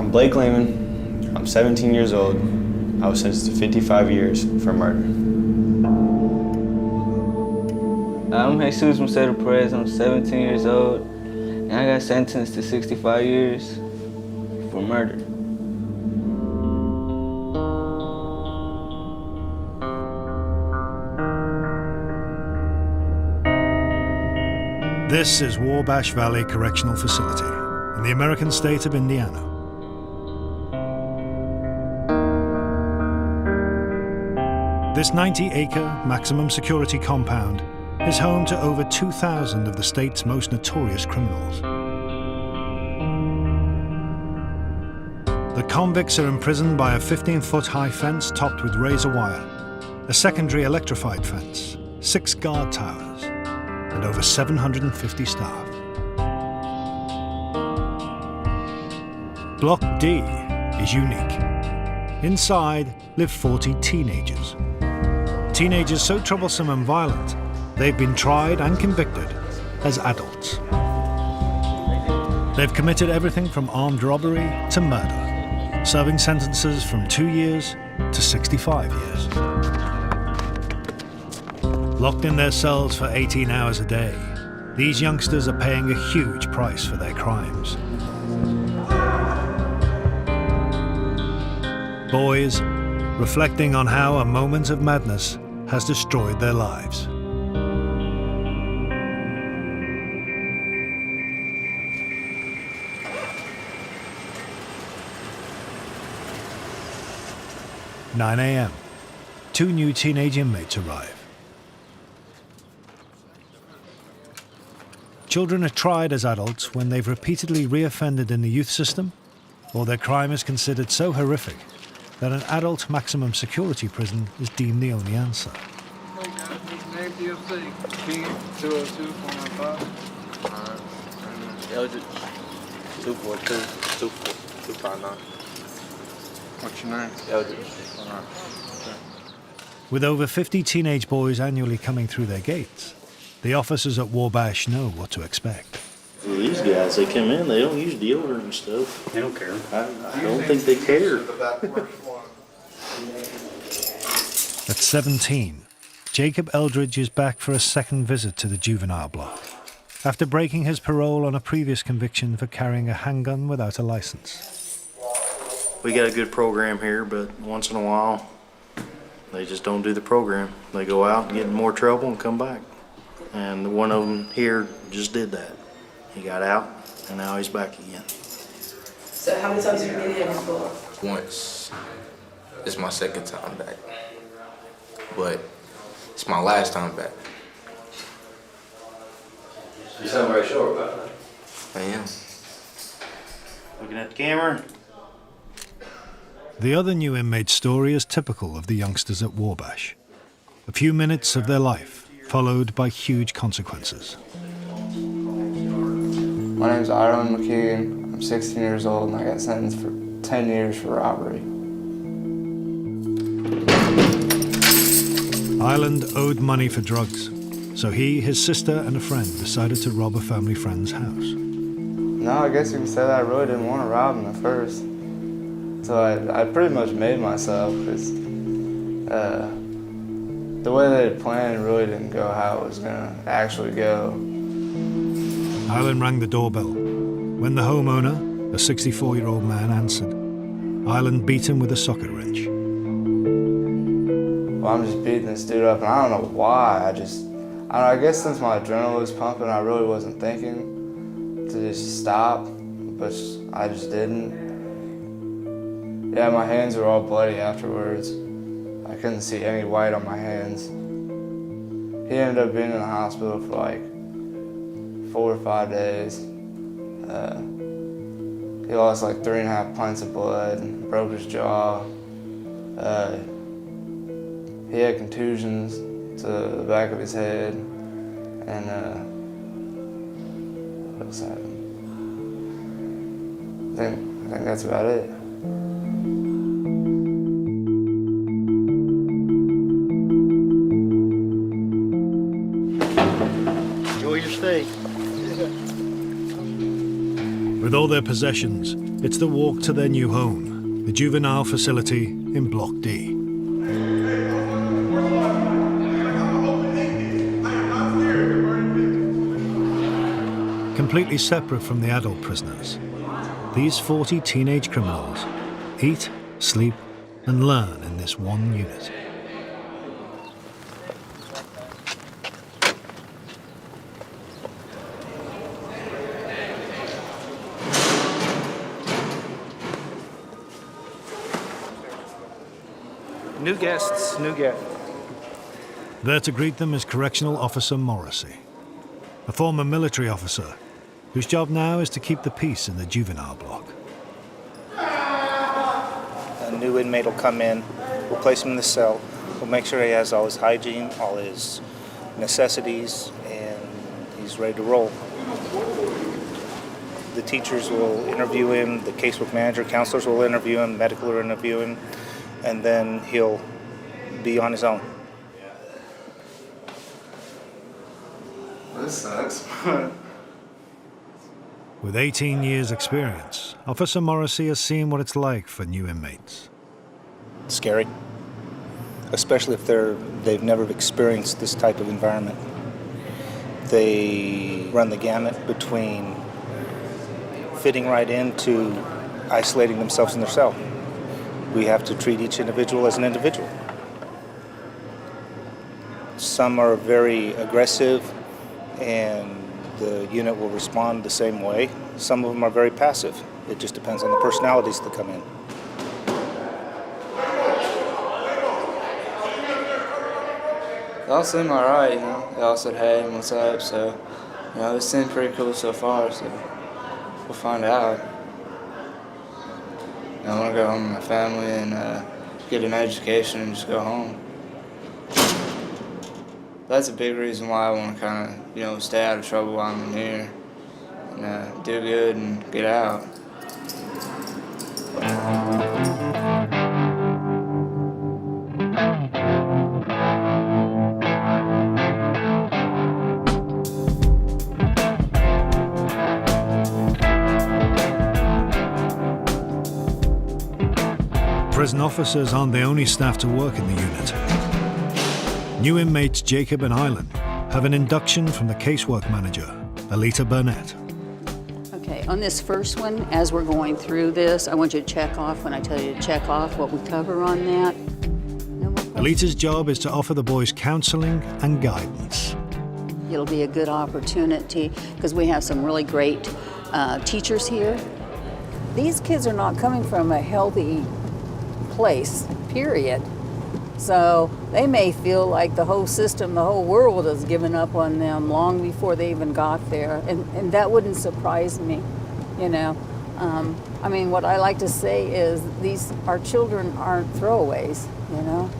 I'm Blake Lehman. I'm 17 years old. I was sentenced to 55 years for murder. I'm Jesus Macedo Perez. I'm 17 years old, and I got sentenced to 65 years for murder. This is Wabash Valley Correctional Facility in the American state of Indiana. This 90-acre maximum security compound is home to over 2,000 of the state's most notorious criminals. The convicts are imprisoned by a 15-foot high fence topped with razor wire, a secondary electrified fence, 6 guard towers, and over 750 staff. Block D is unique. Inside live 40 teenagers. Teenagers so troublesome and violent, they've been tried and convicted as adults. They've committed everything from armed robbery to murder, serving sentences from 2 years to 65 years. Locked in their cells for 18 hours a day, these youngsters are paying a huge price for their crimes. Boys reflecting on how a moment of madness has destroyed their lives. "9 a.m. 2 new teenage inmates arrive. Children are tried as adults when they've repeatedly reoffended in the youth system, or their crime is considered so horrific that an adult maximum security prison is deemed the only answer. Eldridge, 242-259. What's your name? Eldridge. With over 50 teenage boys annually coming through their gates, the officers at Wabash know what to expect. Well, these guys, they come in, they don't use deodorant and stuff. They don't care. I don't think they care. At 17, Jacob Eldridge is back for a second visit to the juvenile block, after breaking his parole on a previous conviction for carrying a handgun without a license. We got a good program here, but once in a while, they just don't do the program. They go out and get in more trouble and come back. And one of them here just did that. He got out, and now he's back again. So how many times have you been here before? Once. It's my second time back. But it's my last time back. You sound very sure about that. I am. Looking at the camera. The other new inmate's story is typical of the youngsters at Wabash. A few minutes of their life, followed by huge consequences. My name's Ireland McKeegan. I'm 16 years old and I got sentenced for 10 years for robbery. Ireland owed money for drugs, so he, his sister, and a friend decided to rob a family friend's house. No, I guess you could say that I really didn't want to rob him at first. So I pretty much made myself, because the way they had planned really didn't go how it was going to actually go. Ireland rang the doorbell. When the homeowner, a 64-year-old man, answered, Ireland beat him with a socket wrench. Well, I'm just beating this dude up, and I don't know why. I guess since my adrenaline was pumping, I really wasn't thinking to just stop, but I just didn't. Yeah, my hands were all bloody afterwards. I couldn't see any white on my hands. He ended up being in the hospital for like 4 or 5 days. He lost like 3.5 pints of blood and broke his jaw. He had contusions to the back of his head, and what else happened? I think that's about it. Enjoy your stay. With all their possessions, It's the walk to their new home, the juvenile facility in Block D. Completely separate from the adult prisoners, these 40 teenage criminals eat, sleep, and learn in this one unit. New guests, new guests. There to greet them is Correctional Officer Morrissey, a former military officer whose job now is to keep the peace in the juvenile block. A new inmate will come in, we'll place him in the cell, we'll make sure he has all his hygiene, all his necessities, and he's ready to roll. The teachers will interview him, the casework manager, counselors will interview him, medical will interview him, and then he'll be on his own. This sucks. With 18 years' experience, Officer Morrissey has seen what it's like for new inmates. Scary, especially if they've never experienced this type of environment. They run the gamut between fitting right into isolating themselves in their cell. We have to treat each individual as an individual. Some are very aggressive and the unit will respond the same way. Some of them are very passive. It just depends on the personalities that come in. They all seem alright, you know. They all said hey and what's up, so you know, it seemed pretty cool so far, so we'll find out. I want to go home with my family and get an education and just go home. That's a big reason why I want to kind of, you know, stay out of trouble while I'm in here and do good and get out. Prison officers aren't the only staff to work in the unit. New inmates Jacob and Island have an induction from the casework manager, Alita Burnett. Okay, on this first one, as we're going through this, I want you to check off when I tell you to check off what we cover on that. No more questions? Alita's job is to offer the boys counseling and guidance. It'll be a good opportunity because we have some really great teachers here. These kids are not coming from a healthy place, period. So they may feel like the whole system, the whole world has given up on them long before they even got there. And that wouldn't surprise me, you know. I mean, what I like to say is our children aren't throwaways, you know.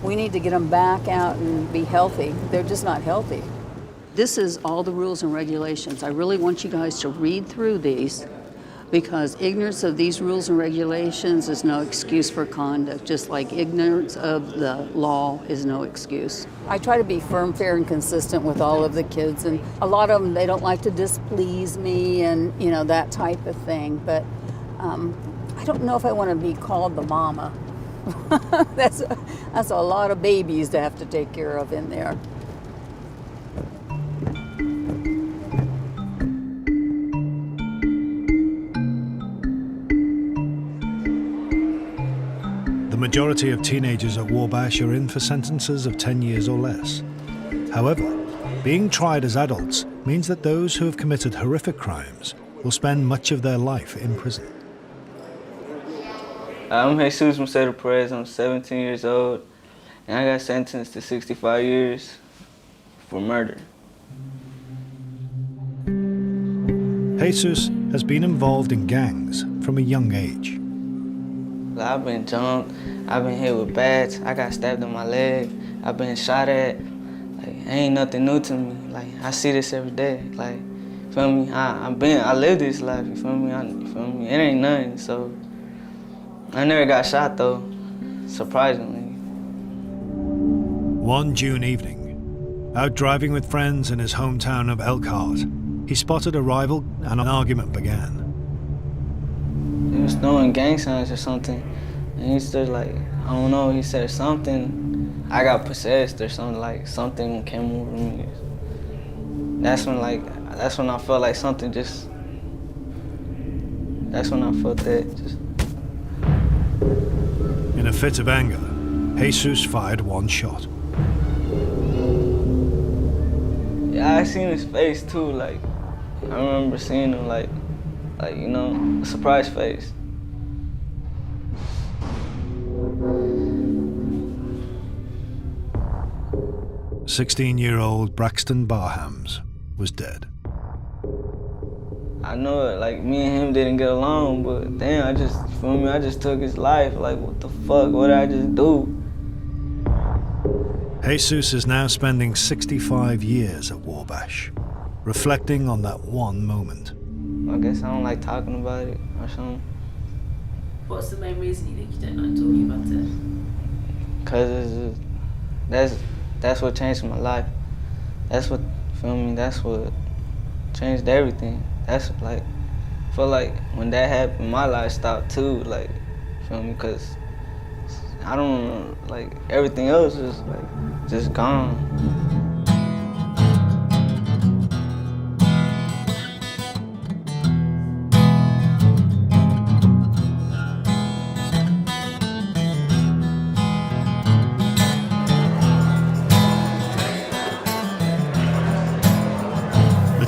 We need to get them back out and be healthy. They're just not healthy. This is all the rules and regulations. I really want you guys to read through these, because ignorance of these rules and regulations is no excuse for conduct, just like ignorance of the law is no excuse. I try to be firm, fair, and consistent with all of the kids, and a lot of them, they don't like to displease me and, you know, that type of thing, but I don't know if I want to be called the mama. That's a lot of babies to have to take care of in there. The majority of teenagers at Wabash are in for sentences of 10 years or less. However, being tried as adults means that those who have committed horrific crimes will spend much of their life in prison. I'm Jesus Macedo Perez. I'm 17 years old, and I got sentenced to 65 years for murder. Jesus has been involved in gangs from a young age. I've been jumped, I've been hit with bats, I got stabbed in my leg, I've been shot at. Like, ain't nothing new to me. Like, I see this every day. Like, you feel me? I live this life, you feel me? You feel me? It ain't nothing, so. I never got shot though, surprisingly. One June evening, out driving with friends in his hometown of Elkhart, he spotted a rival and an argument began. he was throwing gang signs or something. And he said like, I don't know, he said something, I got possessed or something, like something came over me. That's when I felt like something just, that's when I felt that just. In a fit of anger, Jesus fired one shot. Yeah, I seen his face too, like, I remember seeing him like, you know, a surprise face. — 16-year-old Braxton Barhams was dead. I know it, like, me and him didn't get along, but damn, I just took his life. Like, what the fuck, what did I just do? Jesus is now spending 65 years at Wabash, reflecting on that one moment. I guess I don't like talking about it or something. What's the main reason you think you don't like talking about it? Cause that's what changed my life. That's what, feel me, that's what changed everything. That's like, I feel like when that happened, my life stopped too, like, feel me, cause I don't know, like, everything else is like, just gone.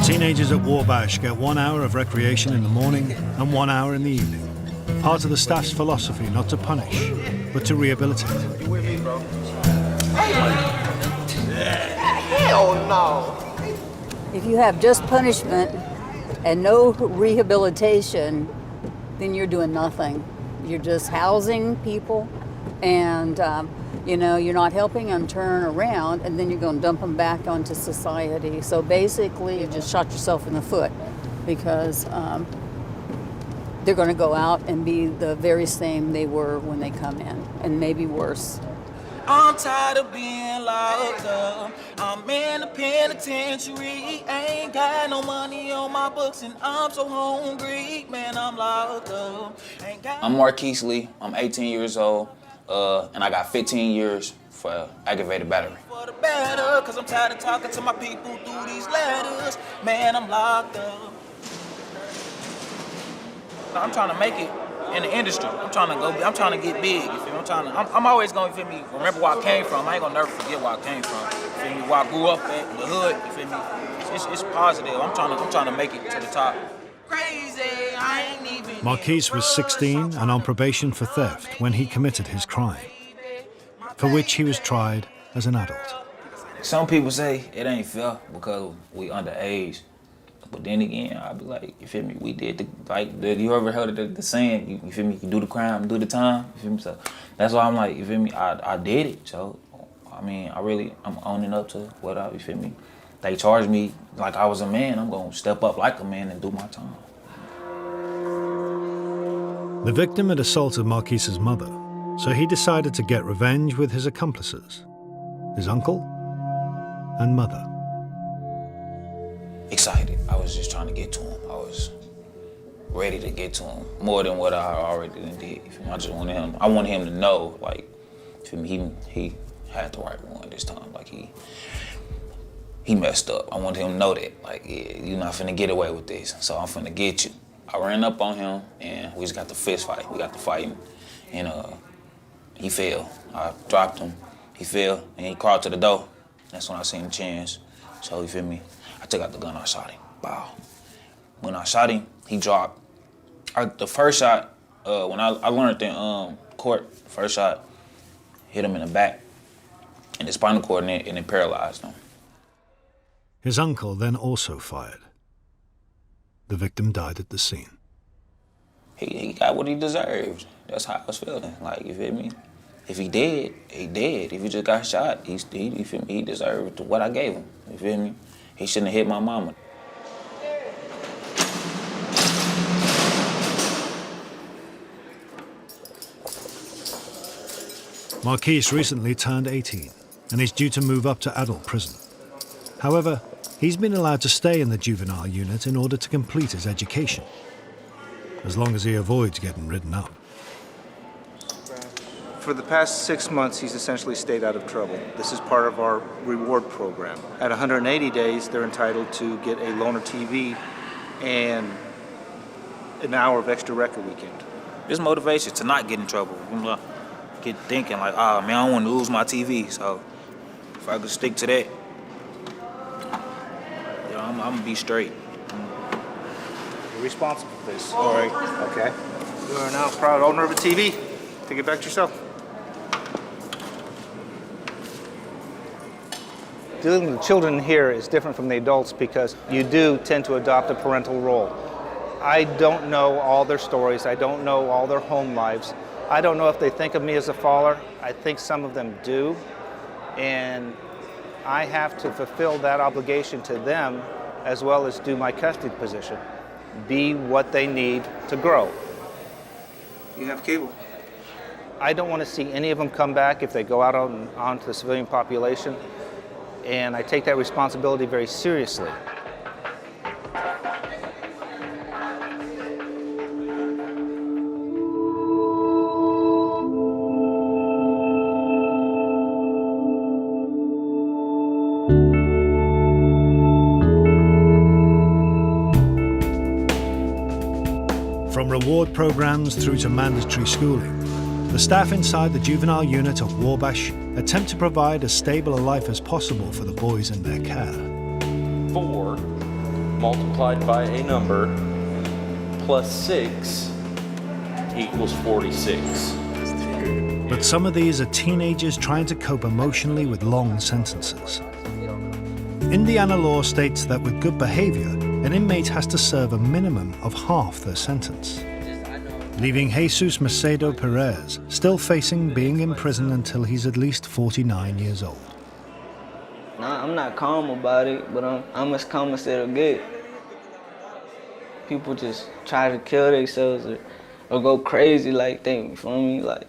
Teenagers at Wabash get 1 hour of recreation in the morning and 1 hour in the evening. Part of the staff's philosophy not to punish, but to rehabilitate. You with me, bro? Hell no! If you have just punishment and no rehabilitation, then you're doing nothing. You're just housing people, and you know, you're not helping them turn around, and then you're going to dump them back onto society. So basically, you just shot yourself in the foot, because they're going to go out and be the very same they were when they come in, and maybe worse. I'm tired of being locked up. I'm in the penitentiary. Ain't got no money on my books, and I'm so hungry. Man, I'm locked up. I'm Marquise Lee. I'm 18 years old. And I got 15 years for aggravated battery. For the better, cause I'm tired of talking to my people through these letters. Man, I'm locked up. I'm trying to make it in the industry. I'm trying to get big, you feel me? I'm always gonna, you feel me, remember where I came from. I ain't gonna never forget where I came from. You feel me? Where I grew up at, the hood, you feel me? It's positive. I'm trying to make it to the top. Crazy, I ain't even. Marquise was 16 and on probation for theft when he committed his crime, for which he was tried as an adult. Some people say it ain't fair because we underage. But then again, I'll be like, you feel me, we did you ever heard of the saying, you feel me, you do the crime, do the time, you feel me? So that's why I'm like, you feel me, I did it. So, I mean, I'm owning up to what you feel me? They charged me like I was a man, I'm gonna step up like a man and do my time. The victim had assaulted Marquise's mother, so he decided to get revenge with his accomplices, his uncle and mother. Excited. I was just trying to get to him. I was ready to get to him more than what I already did. I wanted him to know, like, for me, he had the right one this time. Like, he messed up. I wanted him to know that, like, yeah, you're not finna get away with this, so I'm finna get you. I ran up on him, and we just got the fist fight. We got to fighting, and he fell. I dropped him. He fell, and he crawled to the door. That's when I seen the chance. So, you feel me? I took out the gun, I shot him. Bow. When I shot him, he dropped. The first shot, when I learned in court, first shot hit him in the back, in the spinal cord, and it paralyzed him. His uncle then also fired. The victim died at the scene. He got what he deserved. That's how I was feeling. Like, you feel me? If he dead, he dead. If he just got shot, you feel me? He deserved what I gave him. You feel me? He shouldn't have hit my mama. Marquise recently turned 18 and is due to move up to adult prison. However, he's been allowed to stay in the juvenile unit in order to complete his education. as long as he avoids getting written up. For the past 6 months, he's essentially stayed out of trouble. This is part of our reward program. At 180 days, they're entitled to get a loaner TV and an hour of extra rec a weekend. This motivation to not get in trouble. Get thinking like, ah, man, I don't want to lose my TV. So if I could stick to that, yeah, I'm gonna be straight. You're responsible for this. All right. Okay. You are now proud owner of a TV. Take it back to yourself. Dealing with the children here is different from the adults because you do tend to adopt a parental role. I don't know all their stories. I don't know all their home lives. I don't know if they think of me as a father. I think some of them do. And I have to fulfill that obligation to them as well as do my custody position. Be what they need to grow. You have cable. I don't want to see any of them come back if they go out onto the civilian population. And I take that responsibility very seriously. From reward programs through to mandatory schooling, the staff inside the juvenile unit of Wabash attempt to provide as stable a life as possible for the boys in their care. 4 multiplied by a number plus 6 equals 46. But some of these are teenagers trying to cope emotionally with long sentences. Indiana law states that with good behavior, an inmate has to serve a minimum of half their sentence, leaving Jesus Macedo Perez still facing being in prison until he's at least 49 years old. Nah, I'm not calm about it, but I'm as calm as it'll get. People just try to kill themselves or go crazy like that, you feel me? Like,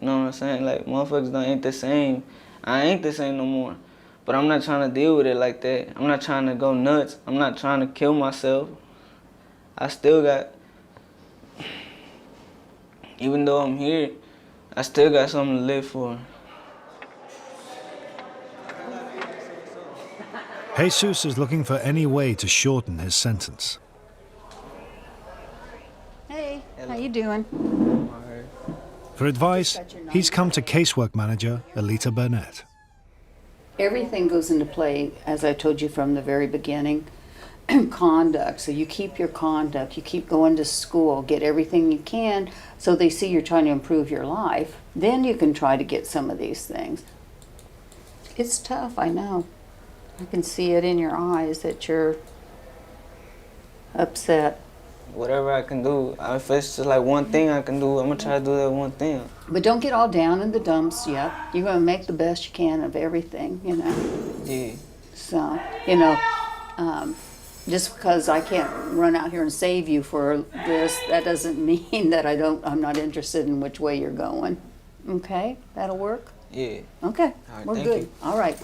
you know what I'm saying? Like, motherfuckers ain't the same. I ain't the same no more. But I'm not trying to deal with it like that. I'm not trying to go nuts. I'm not trying to kill myself. I still got, even though I'm here, I still got something to live for. Jesus is looking for any way to shorten his sentence. Hey, how you doing? For advice, he's come to casework manager Alita Burnett. Everything goes into play, as I told you from the very beginning. Conduct. So you keep your conduct, you keep going to school, get everything you can so they see you're trying to improve your life. Then you can try to get some of these things. It's tough, I know. I can see it in your eyes that you're upset. Whatever I can do, if it's just like one thing I can do, I'm gonna try to do that one thing. But don't get all down in the dumps yet. You're gonna make the best you can of everything, you know. Yeah. So, you know, just because I can't run out here and save you for this, that doesn't mean that I'm not interested in which way you're going. Okay, that'll work? Yeah. Okay, All right, we're thank good. you. All right.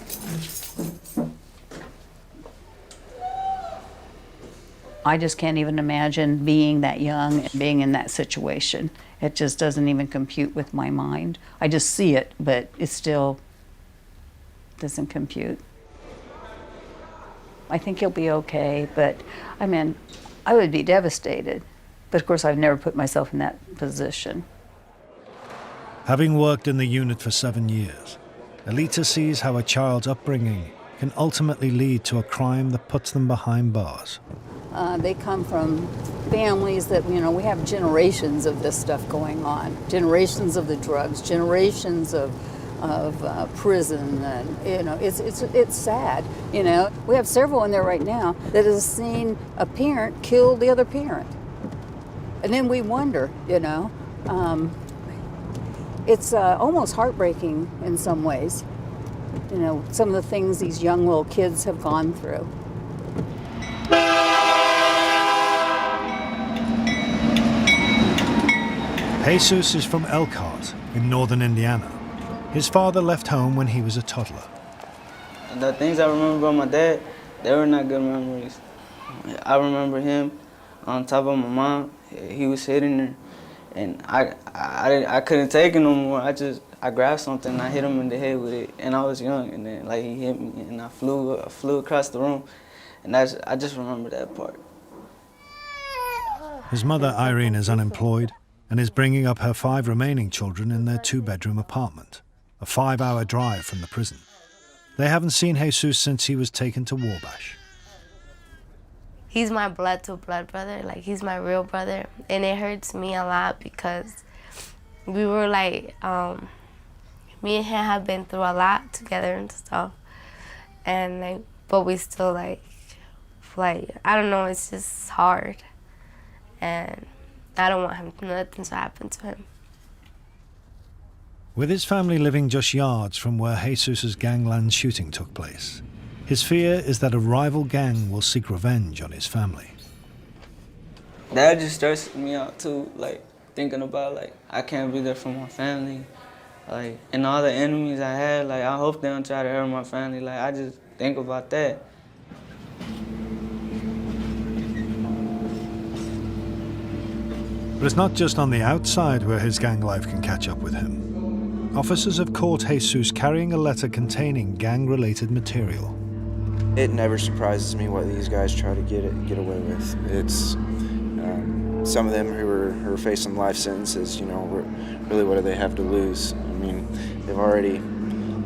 I just can't even imagine being that young and being in that situation. It just doesn't even compute with my mind. I just see it, but it still doesn't compute. I think he'll be okay, but I mean, I would be devastated. But of course, I've never put myself in that position. Having worked in the unit for 7 years, Alita sees how a child's upbringing can ultimately lead to a crime that puts them behind bars. They come from families that, you know, we have generations of this stuff going on. Generations of the drugs, generations of prison, and, you know, it's sad, you know. We have several in there right now that has seen a parent kill the other parent. And then we wonder, you know, it's almost heartbreaking in some ways, you know, some of the things these young little kids have gone through. Jesus is from Elkhart in northern Indiana. His father left home when he was a toddler. The things I remember about my dad, they were not good memories. I remember him on top of my mom. He was hitting her, and I couldn't take it no more. I grabbed something and I hit him in the head with it, and I was young, and then like he hit me, and I flew across the room, and I just remember that part. His mother, Irene, is unemployed and is bringing up her 5 remaining children in their 2-bedroom apartment, a 5-hour drive from the prison. They haven't seen Jesus since he was taken to Wabash. He's my blood-to-blood brother, like he's my real brother, and it hurts me a lot because we were like, me and him have been through a lot together and stuff, and like, but we still like I don't know, it's just hard, and I don't want nothing to happen to him. With his family living just yards from where Jesus' gangland shooting took place, his fear is that a rival gang will seek revenge on his family. That just stresses me out too, like thinking about like I can't be there for my family, like and all the enemies I had, like I hope they don't try to hurt my family. Like I just think about that. But it's not just on the outside where his gang life can catch up with him. Officers have caught Jesus carrying a letter containing gang-related material. It never surprises me what these guys try to get away with. It's some of them who are facing life sentences, you know, really what do they have to lose? I mean, they've already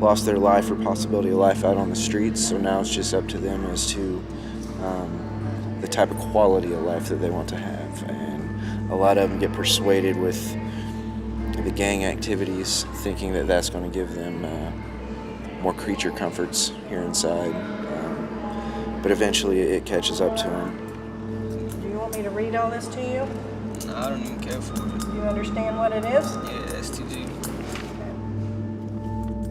lost their life or possibility of life out on the streets, so now it's just up to them as to the type of quality of life that they want to have. And a lot of them get persuaded with the gang activities, thinking that that's going to give them more creature comforts here inside. But eventually it catches up to them. Do you want me to read all this to you? No, I don't even care for it. Do you understand what it is? Yeah, STG.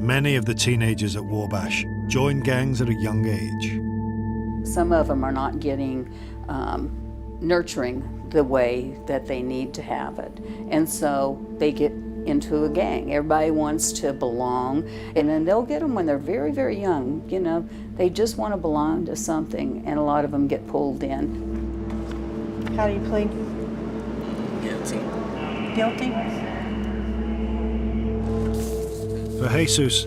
Many of the teenagers at Wabash joined gangs at a young age. Some of them are not getting nurturing the way that they need to have it. And so they get into a gang. Everybody wants to belong, and then they'll get them when they're very, very young. You know, they just want to belong to something, and a lot of them get pulled in. How do you plead? Guilty. Guilty? For Jesus,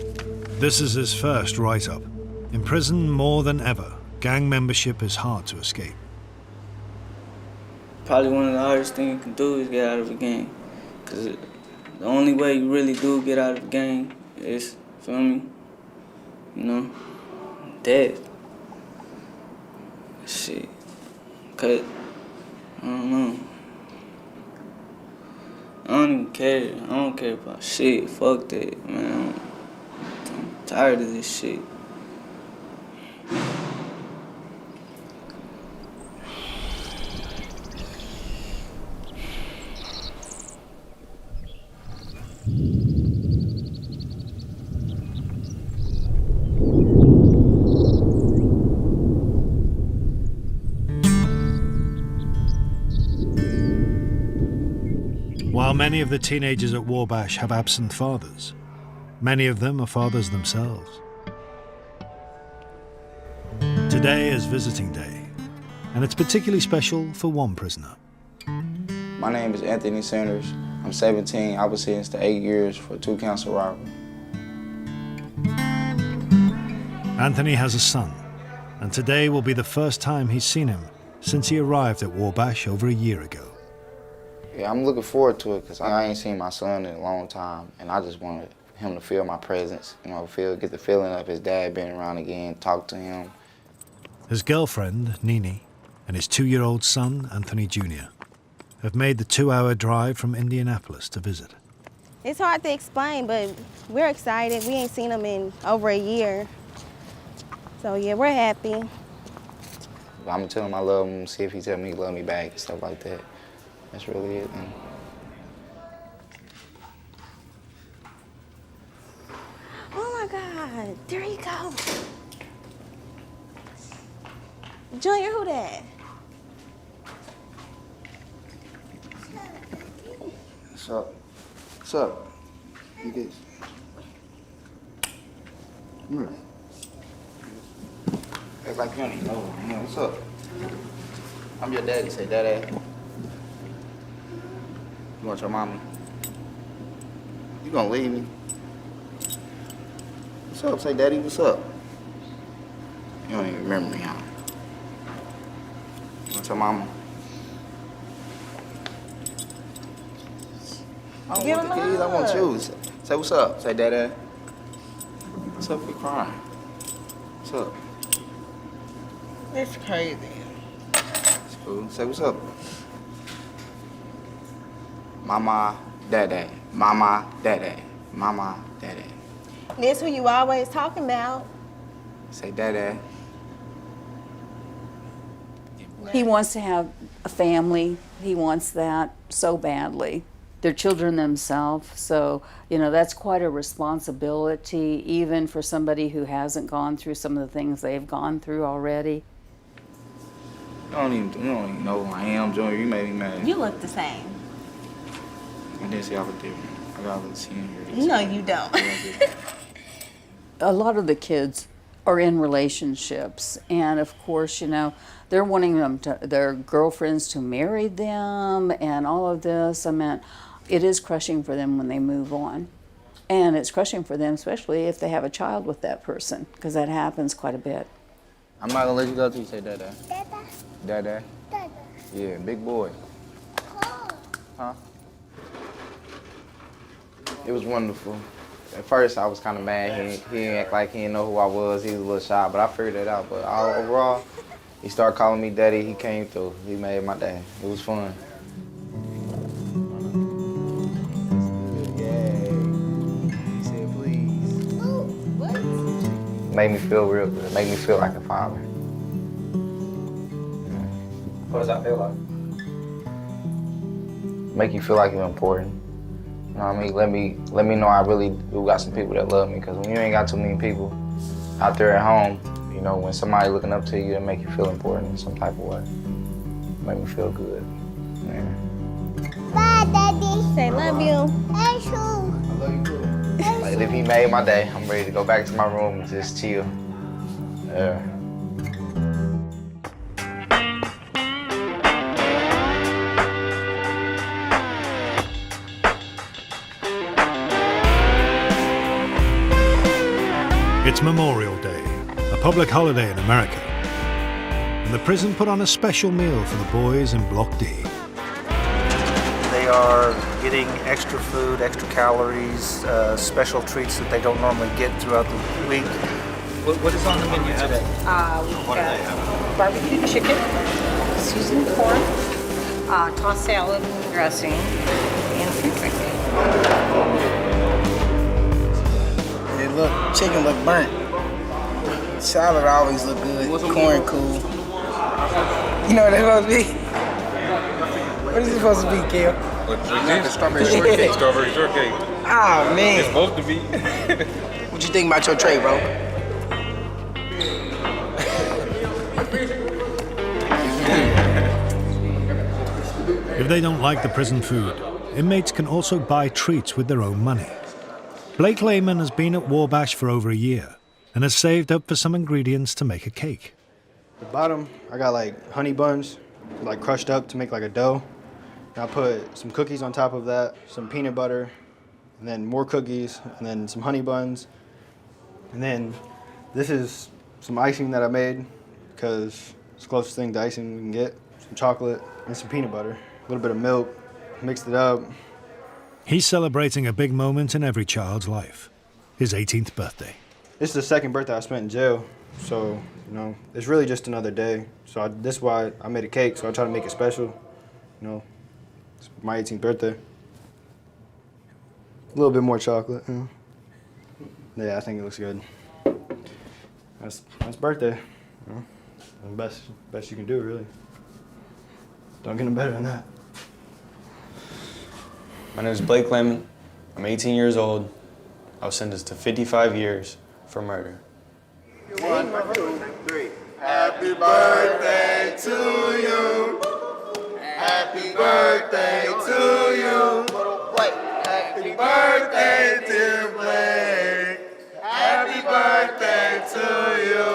this is his first write-up. In prison more than ever, gang membership is hard to escape. Probably one of the hardest things you can do is get out of a gang, because the only way you really do get out of a gang is, feel me, you know, dead. Shit. Cause, I don't know. I don't even care. I don't care about shit. Fuck that, man. I'm tired of this shit. While many of the teenagers at Wabash have absent fathers, many of them are fathers themselves. Today is visiting day, and it's particularly special for one prisoner. My name is Anthony Sanders. I'm 17. I was sentenced to 8 years for 2 counts of robbery. Anthony has a son, and today will be the first time he's seen him since he arrived at Wabash over a year ago. Yeah, I'm looking forward to it because I ain't seen my son in a long time, and I just wanted him to feel my presence, you know, get the feeling of his dad being around again, talk to him. His girlfriend, Nini, and his 2-year-old son, Anthony Jr., have made the 2-hour drive from Indianapolis to visit. It's hard to explain, but we're excited. We ain't seen him in over a year. So yeah, we're happy. I'm gonna tell him I love him, see if he tell me he love me back, stuff like that. That's really it, man. Oh my God, there you go. Junior, who that? What's up? What's up? You get. Come here. Act like you don't even know. What's up? I'm your daddy. Say daddy. You want your mama? You gonna leave me? What's up? Say daddy, what's up? You don't even remember me, huh? You want your mama? I don't want the keys, I want you. Say what's up. Say daddy. What's up, you crying? What's up? It's crazy. It's cool. Say what's up. Mama, daddy. Mama, daddy. Mama, daddy. This who you always talking about. Say daddy. He wants to have a family. He wants that so badly. They're children themselves, so, you know, that's quite a responsibility, even for somebody who hasn't gone through some of the things they've gone through already. You don't even know who I am, Junior. You made me mad. You look the same. I didn't see y'all look different. I got a little senior. No, you don't. A lot of the kids are in relationships, and of course, you know, they're wanting them to, their girlfriends to marry them and all of this. I mean, it is crushing for them when they move on. And it's crushing for them, especially if they have a child with that person, because that happens quite a bit. I'm not gonna let you go till you say dada. Dada? Dada. Yeah, big boy. Huh? It was wonderful. At first, I was kind of mad. He didn't act like he didn't know who I was. He was a little shy, but I figured it out. But overall, he started calling me daddy. He came through. He made my day. It was fun. Say it, please. What? Made me feel real good. Made me feel like a father. What does that feel like? Make you feel like you're important. You know what I mean? Let me know I really do got some people that love me, because when you ain't got too many people out there at home, you know, when somebody looking up to you, it make you feel important in some type of way. Make me feel good. Yeah. Bye, Daddy. Say love you. I love you too. Like, if he made my day, I'm ready to go back to my room and just chill. Yeah. It's Memorial Day, a public holiday in America, and the prison put on a special meal for the boys in Block D. They are getting extra food, extra calories, special treats that they don't normally get throughout the week. What is on the menu today? We've got barbecue chicken, seasoned corn, tossed salad, dressing, and fruit drink. It look, chicken look burnt. Salad always look good. Corn cool. You know what it's supposed to be? What is it supposed to be, Kale? Strawberry shortcake. Strawberry shortcake. Ah, man. It's supposed to be. What you think about your tray, bro? If they don't like the prison food, inmates can also buy treats with their own money. Blake Lehman has been at Wabash for over a year and has saved up for some ingredients to make a cake. The bottom, I got like honey buns, like crushed up to make like a dough. And I put some cookies on top of that, some peanut butter, and then more cookies, and then some honey buns. And then this is some icing that I made, because it's the closest thing to icing we can get. Some chocolate and some peanut butter, a little bit of milk, mixed it up. He's celebrating a big moment in every child's life, his 18th birthday. This is the second birthday I spent in jail, so, you know, it's really just another day. So this is why I made a cake, so I try to make it special. You know, it's my 18th birthday. A little bit more chocolate. You know. Yeah, I think it looks good. That's birthday. You know, the best you can do, really. Don't get no better than that. My name is Blake Lehman. I'm 18 years old. I was sentenced to 55 years for murder. 1, 2, 3. Happy birthday to you. Happy birthday to you. Wait. Happy birthday, dear Blake. Happy birthday to you.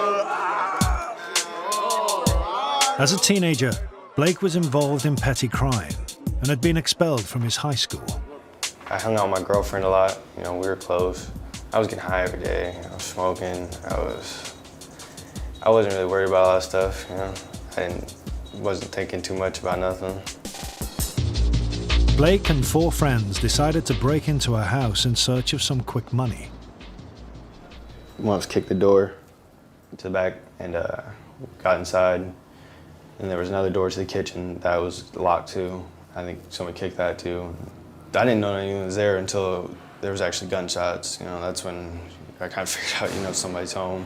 As a teenager, Blake was involved in petty crime and had been expelled from his high school. I hung out with my girlfriend a lot. You know, we were close. I was getting high every day. I was smoking. I wasn't really worried about a lot of stuff. You know, wasn't thinking too much about nothing. Blake and 4 friends decided to break into a house in search of some quick money. One of us kicked the door to the back and got inside. And there was another door to the kitchen that was locked too. I think someone kicked that too. I didn't know anyone was there until there was actually gunshots. You know, that's when I kind of figured out, you know, somebody's home.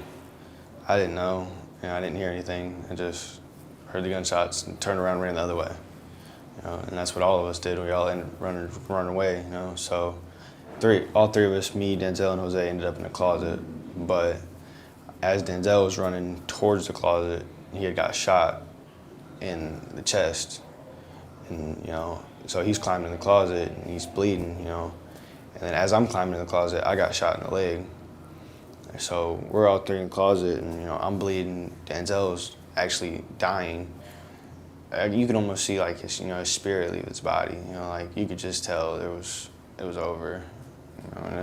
I didn't know. You know, I didn't hear anything. I just heard the gunshots and turned around and ran the other way. You know, and that's what all of us did. We all ended up running away, you know. So all three of us, me, Denzel, and Jose, ended up in the closet. But as Denzel was running towards the closet, he had got shot in the chest. And, you know, so he's climbing in the closet and he's bleeding, you know. And then as I'm climbing in the closet, I got shot in the leg. So we're all three in the closet and, you know, I'm bleeding. Denzel's actually dying. You could almost see like his, you know, his spirit leave his body. You know, like you could just tell it was over. You know, and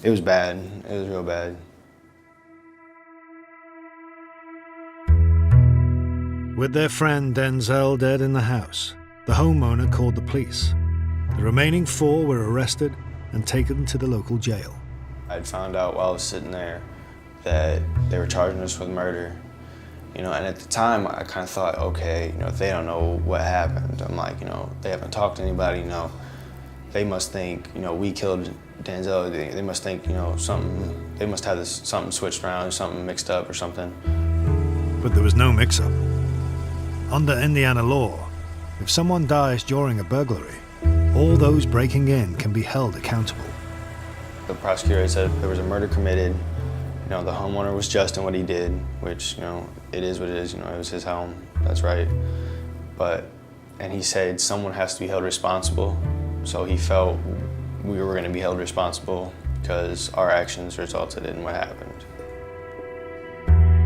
it was bad. It was real bad. With their friend Denzel dead in the house, the homeowner called the police. The remaining 4 were arrested and taken to the local jail. I'd found out while I was sitting there that they were charging us with murder. You know, and at the time I kind of thought, okay, you know, they don't know what happened. I'm like, you know, they haven't talked to anybody, you know. They must think, you know, we killed Denzel. They must think, you know, they must have something switched around, something mixed up or something. But there was no mix-up. Under Indiana law, if someone dies during a burglary, all those breaking in can be held accountable. The prosecutor said there was a murder committed. You know, the homeowner was just in what he did, which, you know, it is what it is. You know, it was his home. That's right. And he said someone has to be held responsible. So he felt we were going to be held responsible because our actions resulted in what happened.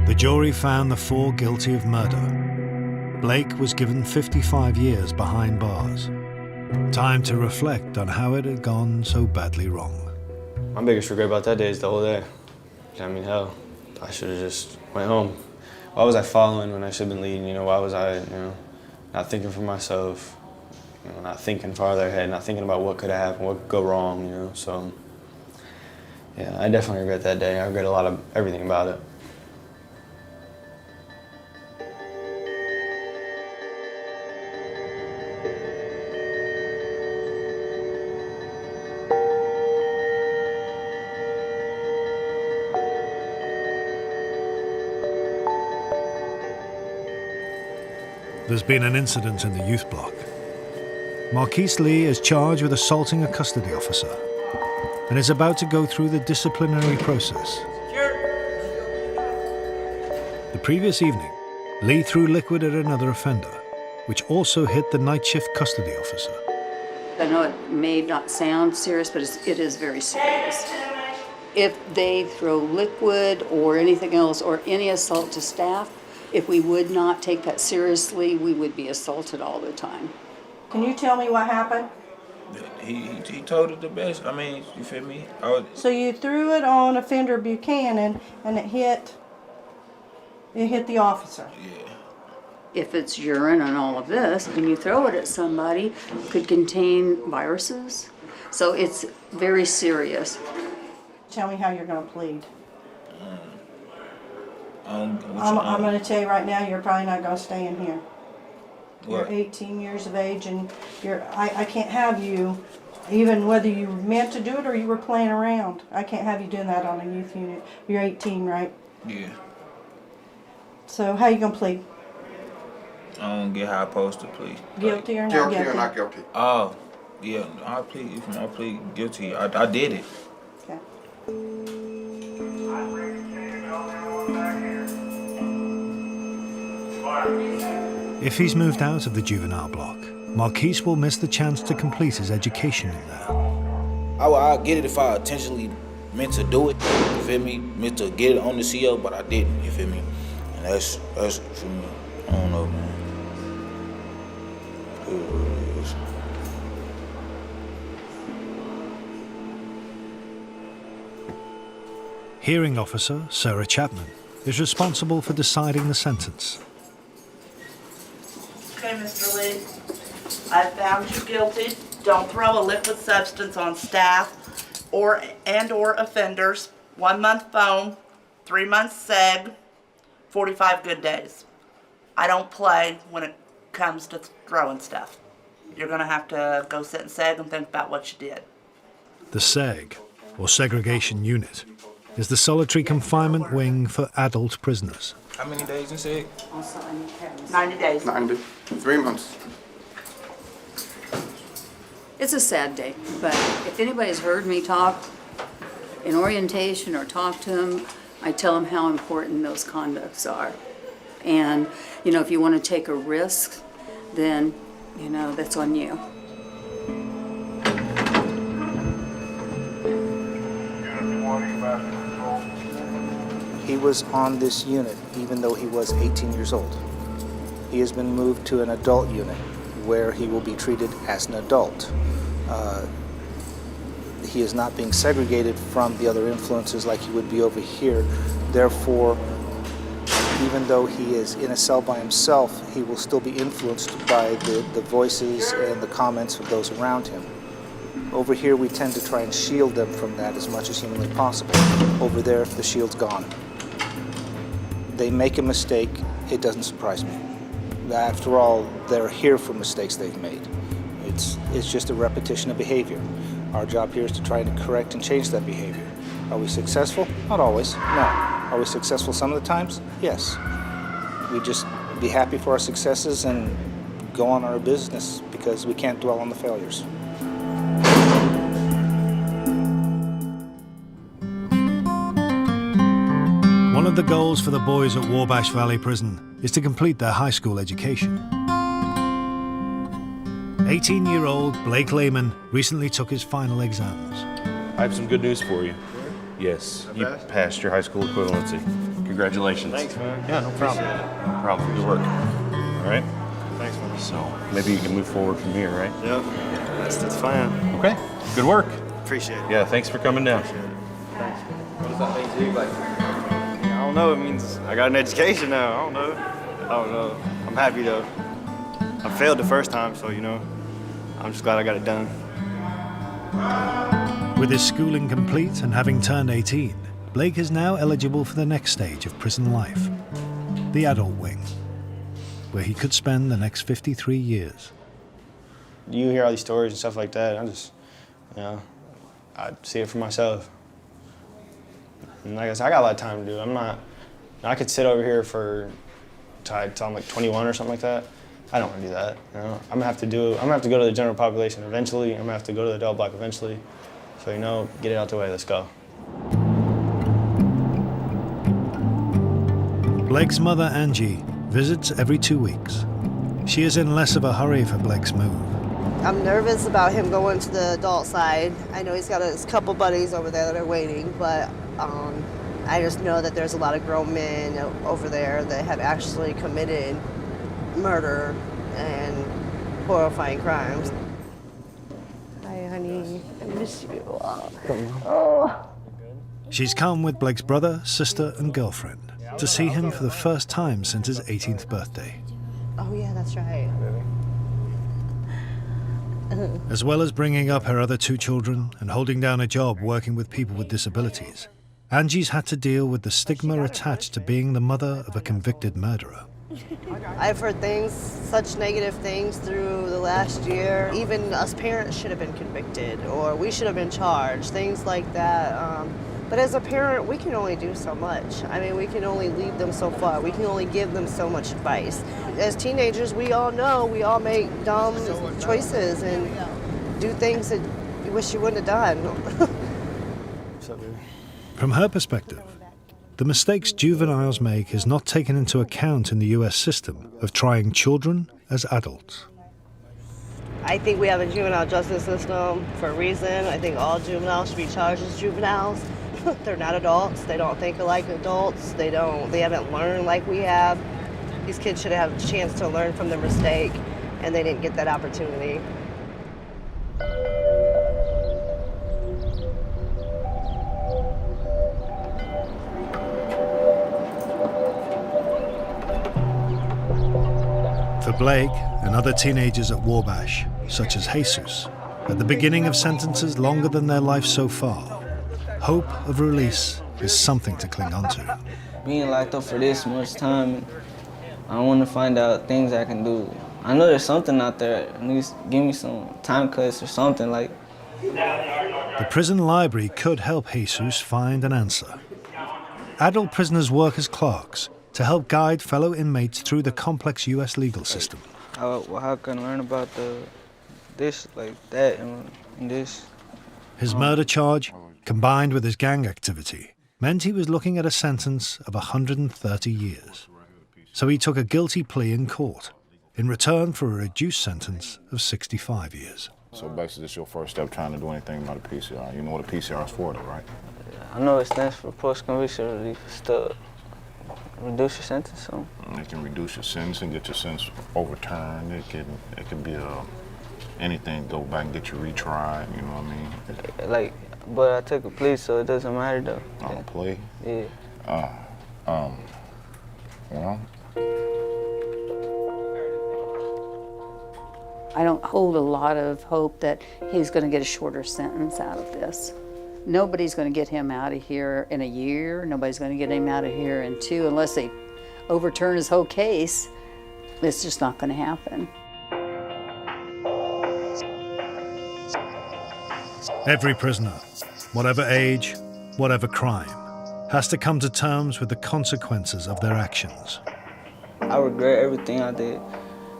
The jury found the 4 guilty of murder. Blake was given 55 years behind bars. Time to reflect on how it had gone so badly wrong. My biggest regret about that day is the whole day. I mean, hell, I should have just went home. Why was I following when I should have been leading? You know, why was I, you know, not thinking for myself, you know, not thinking farther ahead, not thinking about what could have happened, what could go wrong, you know? So, yeah, I definitely regret that day. I regret a lot of everything about it. There's been an incident in the youth block. Marquise Lee is charged with assaulting a custody officer and is about to go through the disciplinary process. The previous evening, Lee threw liquid at another offender, which also hit the night shift custody officer. I know it may not sound serious, but it is very serious. If they throw liquid or anything else or any assault to staff, if we would not take that seriously, we would be assaulted all the time. Can you tell me what happened? He told it the best. I mean, you feel me? So you threw it on offender Buchanan and it hit the officer. Yeah. If it's urine and all of this, and you throw it at somebody, could contain viruses. So it's very serious. Tell me how you're going to plead. I'm going to tell you right now, you're probably not going to stay in here. What? You're 18 years of age, and I can't have you, even whether you meant to do it or you were playing around. I can't have you doing that on a youth unit. You're 18, right? Yeah. So how you going to plead? I don't get how I supposed to plead. Guilty or not guilty? Guilty or not guilty? Oh, yeah, I plead guilty. I did it. Okay. If he's moved out of the juvenile block, Marquise will miss the chance to complete his education in there. I'll get it if I intentionally meant to do it, you feel me? Meant to get it on the CO, but I didn't, you feel me? And that's for me. I don't know, man. Hearing officer Sarah Chapman is responsible for deciding the sentence. Okay, Mr. Lee, I found you guilty. Don't throw a liquid substance on staff or offenders. 1 month phone, 3 months seg, 45 good days. I don't play when it comes to throwing stuff. You're gonna have to go sit in seg and think about what you did. The SEG, or Segregation Unit, is the solitary confinement wing for adult prisoners. How many days in seg? 90 days. 90. 3 months. It's a sad day, but if anybody's heard me talk in orientation or talk to them, I tell them how important those conducts are. And, you know, if you want to take a risk, then, you know, that's on you. He was on this unit even though he was 18 years old. He has been moved to an adult unit where he will be treated as an adult. He is not being segregated from the other influences like he would be over here. Therefore, even though he is in a cell by himself, he will still be influenced by the voices and the comments of those around him. Over here, we tend to try and shield them from that as much as humanly possible. Over there, the shield's gone. They make a mistake, it doesn't surprise me. After all, they're here for mistakes they've made. It's just a repetition of behavior. Our job here is to try to correct and change that behavior. Are we successful? Not always, no. Are we successful some of the times? Yes. We just be happy for our successes and go on our business because we can't dwell on the failures. One of the goals for the boys at Wabash Valley Prison is to complete their high school education. 18-year-old Blake Lehman recently took his final exams. I have some good news for you. Yes, you passed your high school equivalency. Congratulations. Thanks, man. Yeah, no problem. No problem. Good work. All right? Thanks, man. So maybe you can move forward from here, right? Yep. That's fine. Okay. Good work. Appreciate it. Yeah, thanks for coming down. Thanks. What does that mean to you? Like, I don't know. It means I got an education now. I don't know. I'm happy though. I failed the first time, so, you know, I'm just glad I got it done. With his schooling complete and having turned 18, Blake is now eligible for the next stage of prison life, the adult wing, where he could spend the next 53 years. You hear all these stories and stuff like that, I just, you know, I see it for myself. And like I said, I got a lot of time to do. I could sit over here till I'm like 21 or something like that. I don't want to do that. You know? I'm gonna have to go to the general population eventually. I'm gonna have to go to the adult block eventually. So, you know, get it out the way. Let's go. Blake's mother, Angie, visits every 2 weeks. She is in less of a hurry for Blake's move. I'm nervous about him going to the adult side. I know he's got a couple buddies over there that are waiting, but I just know that there's a lot of grown men over there that have actually committed murder and horrifying crimes. Hi, honey. I miss you. Oh. She's come with Blake's brother, sister, and girlfriend to see him for the first time since his 18th birthday. Oh, yeah, that's right. As well as bringing up her other 2 children and holding down a job working with people with disabilities, Angie's had to deal with the stigma attached to being the mother of a convicted murderer. I've heard such negative things through the last year. Even us parents should have been convicted, or we should have been charged, things like that. But as a parent, we can only do so much. I mean, we can only lead them so far. We can only give them so much advice. As teenagers, we all know we all make dumb choices and do things that you wish you wouldn't have done. From her perspective, the mistakes juveniles make is not taken into account in the US system of trying children as adults. I think we have a juvenile justice system for a reason. I think all juveniles should be charged as juveniles. They're not adults. They don't think like adults. They haven't learned like we have. These kids should have a chance to learn from their mistake and they didn't get that opportunity. For Blake and other teenagers at Wabash, such as Jesus, at the beginning of sentences longer than their life so far, hope of release is something to cling on to. Being locked up for this much time, I want to find out things I can do. I know there's something out there. At least give me some time cuts or something like. The prison library could help Jesus find an answer. Adult prisoners work as clerks to help guide fellow inmates through the complex U.S. legal system. How can I learn about this, like that, and this? His murder charge, combined with his gang activity, meant he was looking at a sentence of 130 years. So he took a guilty plea in court, in return for a reduced sentence of 65 years. So basically, this is your first step trying to do anything about a PCR. You know what a PCR is for, though, right? I know it stands for post-conviction relief. It's to reduce your sentence, so. It can reduce your sentence and get your sentence overturned. It can be anything. Go back and get you retried. You know what I mean? But I took a plea, so it doesn't matter though. On a plea? Yeah. Well. I don't hold a lot of hope that he's going to get a shorter sentence out of this. Nobody's going to get him out of here in a year. Nobody's going to get him out of here in 2 unless they overturn his whole case. It's just not going to happen. Every prisoner, whatever age, whatever crime, has to come to terms with the consequences of their actions. I regret everything I did.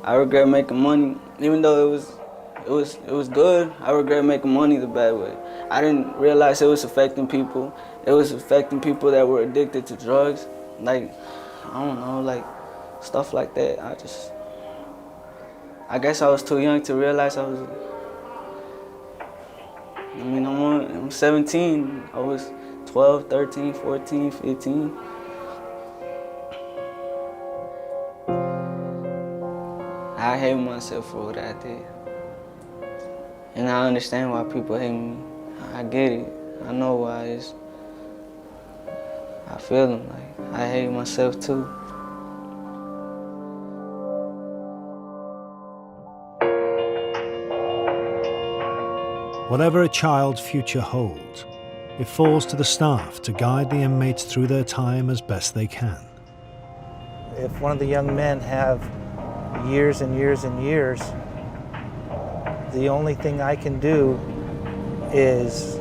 I regret making money, even though it was good. I regret making money the bad way. I didn't realize it was affecting people. It was affecting people that were addicted to drugs. Like, I don't know, like stuff like that. I guess I was too young to realize I'm 17. I was 12, 13, 14, 15. I hate myself for what I did. And I understand why people hate me. I get it. I know why it's. I feel them, like I hate myself too. Whatever a child's future holds, it falls to the staff to guide the inmates through their time as best they can. If one of the young men have years and years and years, the only thing I can do is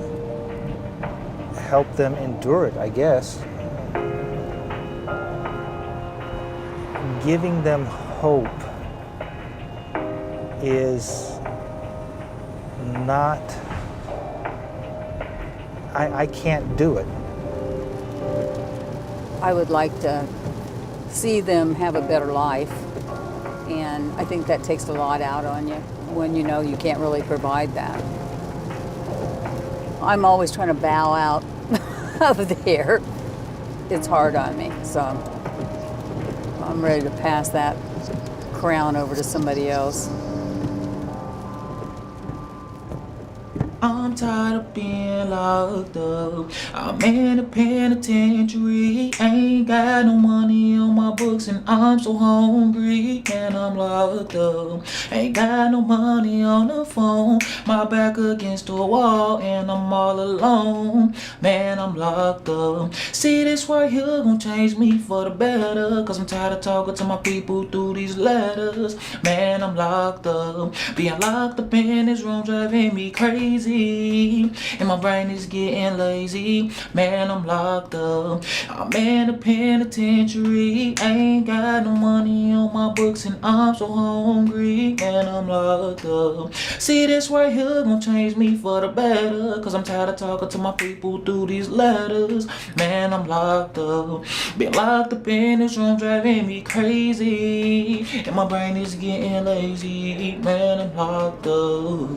help them endure it, I guess. Giving them hope is not, I can't do it. I would like to see them have a better life, and I think that takes a lot out on you when you know you can't really provide that. I'm always trying to bow out of there. It's hard on me, so I'm ready to pass that crown over to somebody else. I'm tired of being locked up. I'm in a penitentiary. Ain't got no money on my books and I'm so hungry. And I'm locked up. Ain't got no money on the phone. My back against the wall and I'm all alone. Man, I'm locked up. See, this right here gon' change me for the better. Cause I'm tired of talking to my people through these letters. Man, I'm locked up. Being locked up in this room driving me crazy. And my brain is getting lazy. Man, I'm locked up. I'm in a penitentiary. Ain't got no money on my books and I'm so hungry. And I'm locked up. See, this right here gon' change me for the better. Cause I'm tired of talking to my people through these letters. Man, I'm locked up. Been locked up in this room driving me crazy. And my brain is getting lazy. Man, I'm locked up.